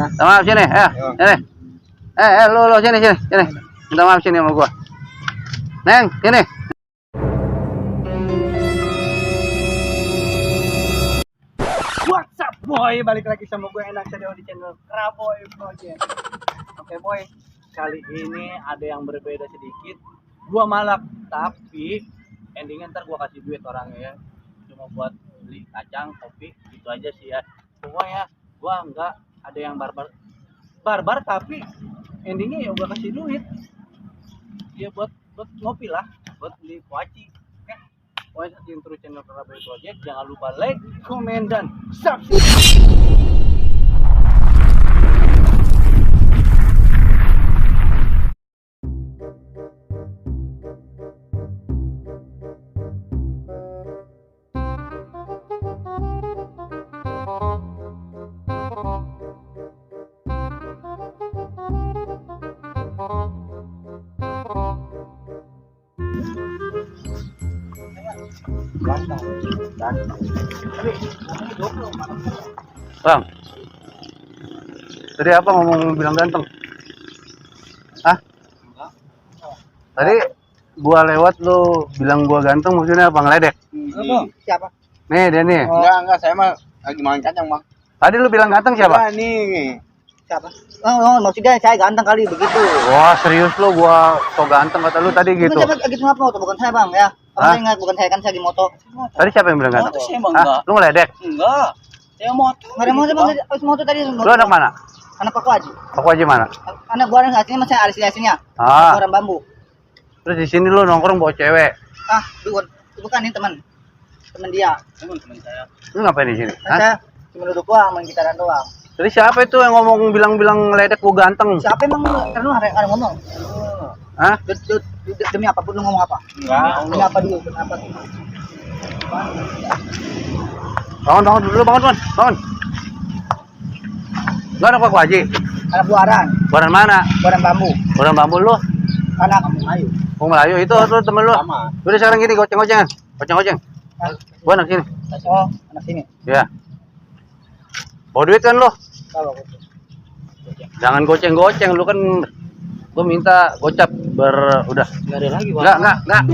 Minta maaf sini, ya. Sini. Lu sini. Minta maaf sini sama gua. Neng, sini. What's up boy, balik lagi sama gue Enak Sadio di channel Kraboy Project. Oke boy, kali ini ada yang berbeda sedikit. Gua malak, tapi endingnya ntar gua kasih duit orangnya ya. Cuma buat beli kacang, kopi, gitu aja sih ya. Pokoknya gua nggak ada yang barbar tapi endingnya ya gua kasih duit. Ya buat ngopi lah, buat beli kuaci. Pokoknya saksikan terus channel Kraboy Project. Jangan lupa like, komen, dan subscribe. Bang. Tadi apa ngomong bilang ganteng? Hah? Tadi gua lewat lu bilang gua ganteng, maksudnya apa, ngeledek? Siapa? Nih dia nih. Enggak, saya mah lagi makan kacang, Bang. Tadi lu bilang ganteng siapa? Wah, nih. Siapa? Maksudnya saya ganteng kali begitu. Wah, serius lu, gua so ganteng kata lu tadi gitu. Gitu ngapa moto bukan saya, Bang, ya. Hah? Abang ingat bukan saya kan saya di moto. Tadi siapa yang bilang ganteng? Motor saya, Bang, Hah? enggak. Lu ngeledek? Enggak. Saya motor. Enggak ada moto, Bang. Habis moto tadi. Lu anak mana? Anak Paku Haji. Aku aja mana? Anak gua yang aslinya masih aslinya. Ah. Orang bambu. Terus di sini lu nongkrong bawa cewek. Ah, bukan ini teman dia. Teman saya. Lu ngapain di sini? Kan saya cuma duduk doang, main gitaran doang. Tadi siapa itu yang ngomong bilang ngeledek gua ganteng? Siapa emang lu? Kan lu ada ngomong. Hah? Demi apapun lu ngomong apa? Enggak. Demi apa dulu? Kenapa? Bangun dulu, bangun. Lu anak Pak Haji? Anak buaran. Buaran mana? Buaran bambu. Buaran bambu lu? Anak Melayu. Mau Melayu itu lu temen lu? Sama. Udah sekarang gini, goceng. Gua anak sini. Oh, anak sini. Iya. Bawa duit kan lu? Kalau Jangan goceng, lu kan gua minta gocap udah. Enggak ada lagi, Bang. Enggak.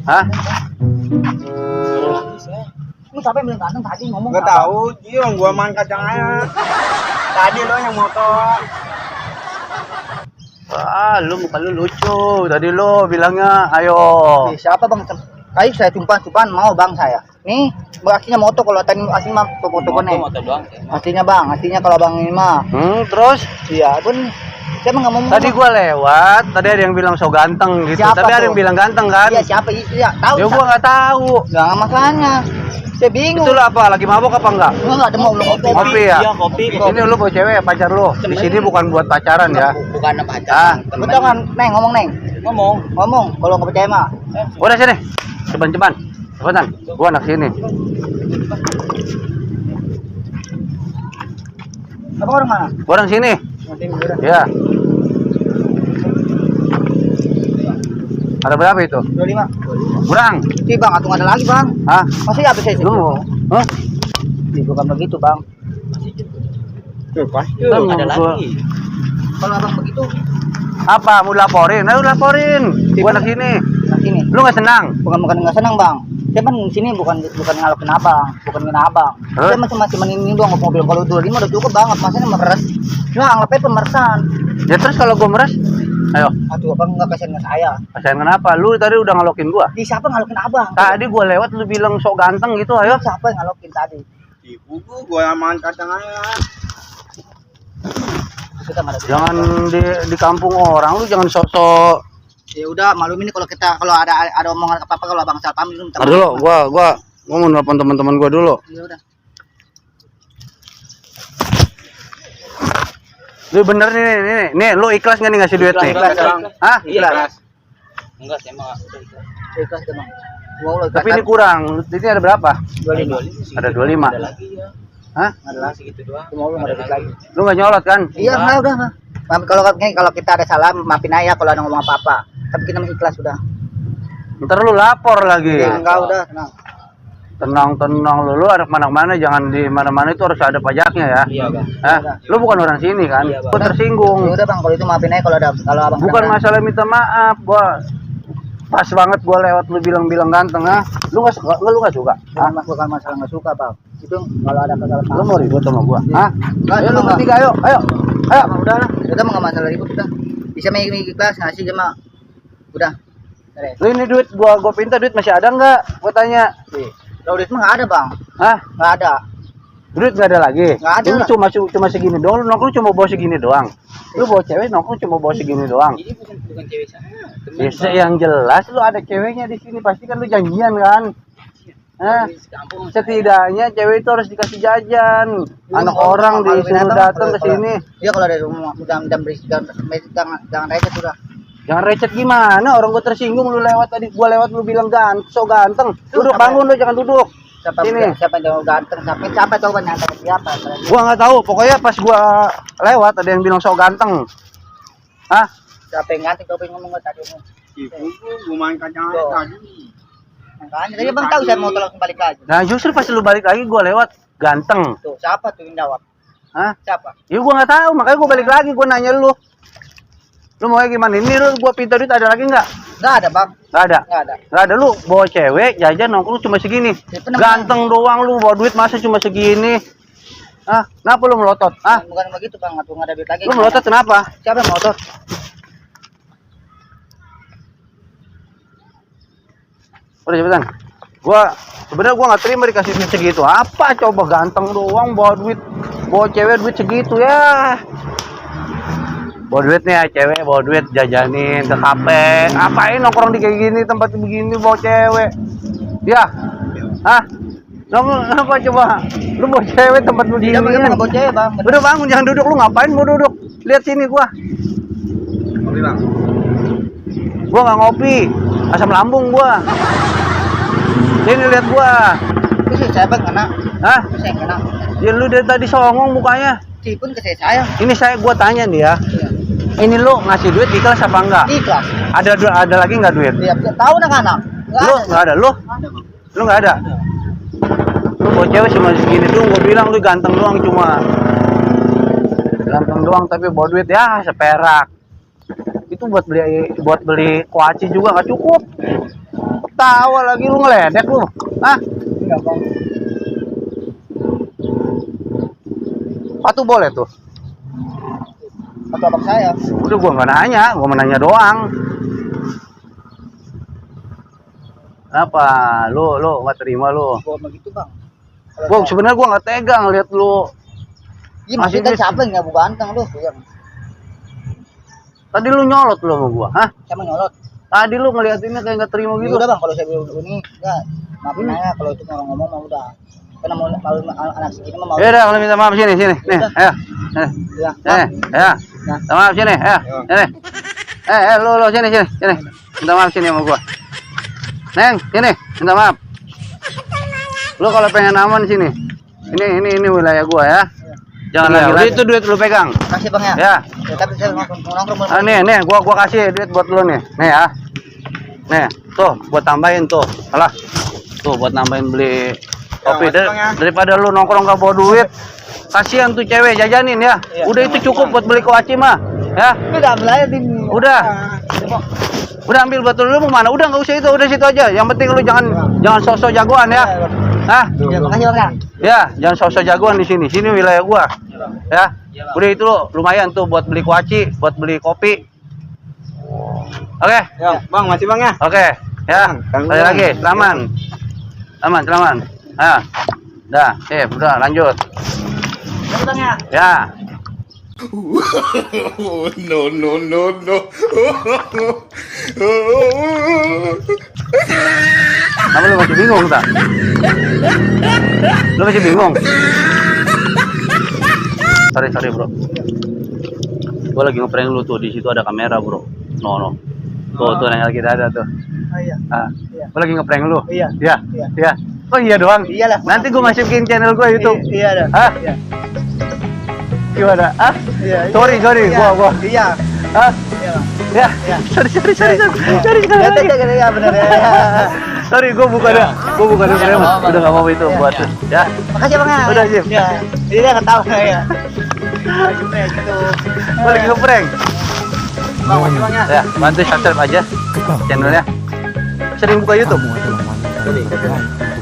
Hah? lu siapa yang bilang ganteng tadi ngomong? Enggak tahu, dia gua makan kacang aja. Tadi lo yang motor. Lu muka lu lucu. Tadi lu bilangnya ayo. Siapa Bang? Kayak saya cumpan mau Bang saya. Nih, aslinya moto kalau tadi asli mah foto nih. Motor doang. Aslinya Bang, aslinya kalau Bang ini mah. Terus? Iya, pun saya emang nggak mau. Tadi gua lewat, tadi ada yang bilang so ganteng gitu. Siapa Tapi ada tuh? yang bilang ganteng kan? Iya, siapa? Iya, tahu. Ya gua nggak tahu. Enggak masalahnya. Saya bingung. Itu lu apa? Lagi mabok apa enggak? Enggak ada mau belum kopi. Kopi ya? Iya, kopi. Ini lu bawa cewek pacar lu. Di sini bukan buat pacaran ya. Bukan apa aja. Betul kan, Neng, ngomong Neng. Ngomong, kalau nggak percaya mah. Udah sini. Cepat. Cepetan. Gua anak sini. Apa orang mana? Gua orang sini. Nanti udah. Ya. Ada berapa itu? 25. Kurang. Ih, Bang, atau ada lagi, Bang. Hah? Masih habis saya Lu? Hah? Ih, bukan begitu, Bang. Tuh, pasti Lu ada gua- lagi. Kalau Abang begitu, Apa? Mau laporin? Nah, lu laporin. Gua anak sini. nah sini. Lu nggak senang? Bukan nggak senang, Bang. Saya kan di sini bukan ngalokin Abang, bukan ngina Abang. Hah? Saya cuma ini doang mobil. Kalau 25 udah cukup banget, masanya meres. Nah, anggapnya pemeresan. Ya terus kalau gua meres? Ayo. Aduh, Abang nggak kasihan ke saya. Kasihan kenapa? Lu tadi udah ngalokin gua. Di siapa ngalokin Abang? Tadi gua lewat lu bilang sok ganteng gitu, ayo. Siapa yang ngalokin tadi? Ibu gua makan kacang aja. Kita marah. Jangan di kampung orang, lu jangan sok-sok. Ya udah, malumin ini kalau ada omongan apa-apa kalau Abang salah paham lu minta Ntar dulu, gua mau nelfon teman-teman gua dulu. Ya udah. Lu bener nih, lu ikhlas nggak nih ngasih duit nih? Ikhlas, Bang. Hah? Ikhlas. Enggak, saya mah Ikhlas deh, Bang. Wow, Tapi ini kurang. Ini ada berapa? 25. Ada 25. ada lagi ya. Hah? Ada lagi. Segitu doang. Mau lu nggak lagi. Lu nggak nyolot kan? Iya, enggak udah, Bang. Maaf, kalau kita ada salah, maafin aja kalau ada ngomong apa-apa. Tapi kita masih ikhlas udah. Ntar lu lapor lagi. Ya, enggak udah, tenang. Tenang lu anak mana-mana, jangan di mana-mana itu harus ada pajaknya ya. Iya bang. Lu bukan orang sini kan? Iya, Bang. Gua tersinggung. Ya udah bang, kalau itu maafin aja kalau abang Bukan kenal. masalah minta maaf, gua pas banget gua lewat lu bilang ganteng Lu nggak suka? Lu nggak suka? Bukan masalah nggak suka bang. Itu kalau ada kesalahan. Lu mau ribut sama gua? Iya. Nggak, Ayo lu nggak. bertiga, ayo. Udah lah. Udah mah nggak masalah ribut udah. Bisa mikir kelas ngasih cuma. Udah. Beres. Lu ini duit gua pinta duit masih ada nggak? Gua tanya. Kalau duit mah nggak ada bang. Hah? Nggak ada. Duit nggak ada lagi? Nggak ada Lu lah. cuma segini doang. Lu nongkrong cuma bawa segini doang. Lu bawa cewek nongkrong cuma bawa segini doang. Ini bukan cewek saya. Biasa yang jelas lu ada ceweknya di sini, pasti kan lu janjian kan? Setidaknya cewek itu harus dikasih jajan. Anak orang disuruh datang ke sini. Iya kalau ada rumah jangan berisik jangan receh sudah. Jangan recet gimana? Orang gua tersinggung lu lewat tadi, gua lewat lu bilang so ganteng. Duduk bangun lu, jangan duduk. Siapa yang ganteng? Siapa coba nyata siapa? Gua nggak tahu, pokoknya pas gua lewat ada yang bilang so ganteng. Hah? Siapa yang ganteng? Coba ngomong tadi. Gua main kacang aja tadi. Makanya tadi bang tahu saya mau tolong balik lagi. Nah justru pas lu balik lagi gua lewat ganteng. Tuh siapa tuh yang jawab? Hah? Siapa? Ya gua nggak tahu, makanya gua balik lagi, gua nanya lu. Lu mau gimana? Ini lu gua pinta duit ada lagi nggak? Nggak ada bang. Nggak ada. Nggak ada. Nggak ada, lu bawa cewek jajan nongkrong cuma segini. Ganteng doang lu bawa duit masa cuma segini. Ah, kenapa lu melotot? Ah, Bukan begitu bang, nggak ada duit lagi. lu melotot kenapa? Siapa yang melotot? Udah cepetan. Sebenarnya gua nggak terima dikasih duit segitu. Apa coba ganteng doang bawa cewek duit segitu ya. Bawa duit nih ya cewek, bawa duit jajanin ke kafe. Apain nongkrong di kayak gini, tempat begini bawa cewek. Ya. Hah? Apa coba? Lu bawa cewek tempat begini. Tidak boleh nggak bawa cewek bang. Udah bangun, jangan duduk, lu ngapain mau duduk? Lihat sini gua. Kopi bang. Gua nggak ngopi. Asam lambung gua. Sini lihat gua. Itu saya bang kena. Hah? Saya kena. Ya lu dari tadi songong mukanya. Cipun ke saya. Ini gua tanya nih ya. Ini lu ngasih duit di kelas apa enggak? Ikhlas. Ada lagi nggak duit? Iya, tahu anak-anak. Lu nggak ada, lu? Lu nggak ada? Lu bawa cewek cuma segini tuh, gua bilang lu ganteng doang cuma. Ganteng doang tapi bawa duit ya seperak. Itu buat beli kuaci juga nggak cukup. Ketawa lagi lu ngeledek lu. Hah? Enggak bang. Patu boleh tuh. Atau abang saya. Udah gua nggak nanya, gua menanya doang. Apa? Lu nggak terima lu? Gua begitu bang. Gua sebenarnya gua nggak tega ngeliat lu. Iya masih maksudnya duit. siapa yang nggak ganteng lu? Iya. Tadi lu nyolot lu sama gua, hah? Siapa nyolot? Tadi lu ngeliatinnya kayak nggak terima Ya gitu. udah bang, kalau saya bilang ini enggak. Maafin aja kalau itu orang ngomong mah udah. Karena mau anak segini mah mau. Ya udah, kalau minta maaf sini. Nih, ayo. Nih. Ya. Ya. Minta maaf sini, ayo. Sini. Lu sini. Minta maaf sini sama gua. Neng, sini, minta maaf. Lu kalau pengen aman sini. Ini wilayah gua ya. Jangan lagi. Itu duit lu pegang. Kasih bang ya. Ya. Ya, tapi saya nongkrong. Nih, gua kasih duit buat lu nih. Nih ya. Nih, tuh buat tambahin tuh. Alah. Tuh buat nambahin beli kopi daripada lu nongkrong gak bawa duit. Kasihan tuh cewek jajanin ya. Udah itu cukup buat beli kuaci mah. Ya. Udah ambil aja tim. Udah. Udah ambil buat lu mau mana? Udah nggak usah itu, udah situ aja. Yang penting lu jangan sosok jagoan ya. Hah? Ya, makasih bang ya. Ya, jangan sosok jagoan di sini. Sini wilayah gua. Ya. Udah itu lu lumayan tuh buat beli kuaci, buat beli kopi. Oke. Ya, bang, masih bang ya. Oke. Ya. Sekali lagi, selamat. Selamat. Ah. Dah, udah lanjut. Makasih bang ya. Ya. No. Apa lu masih bingung tak? Lu masih bingung? Sorry bro. Gua lagi ngeprank lu tuh, di situ ada kamera bro. No. Tuh yang lagi ada tuh. Oh iya. Gua lagi ngeprank lu. Iya. Iya. Oh iya doang. Iyalah. Nanti gua masukin channel gua YouTube. Iya dah. Hah? Iya. Gimana? Ah? Iya. Sorry, gua. Iya. Ah? Iya. Ya. Sorry sekali lagi. Ya benar ya. Sorry, gue bukan preman. Udah nggak mau itu buat ya. Makasih bang ya. Udah, Jim. Ya. Jadi dia ketawa ya. Cuma gitu. Gue lagi ngeprank. Bang, makasih bang ya. Ya, bantu subscribe aja channelnya. Sering buka YouTube.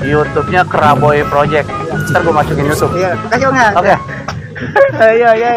YouTube-nya Keraboy Project. Ntar gue masukin YouTube. Iya, makasih bang ya. Oke. Iya, iya.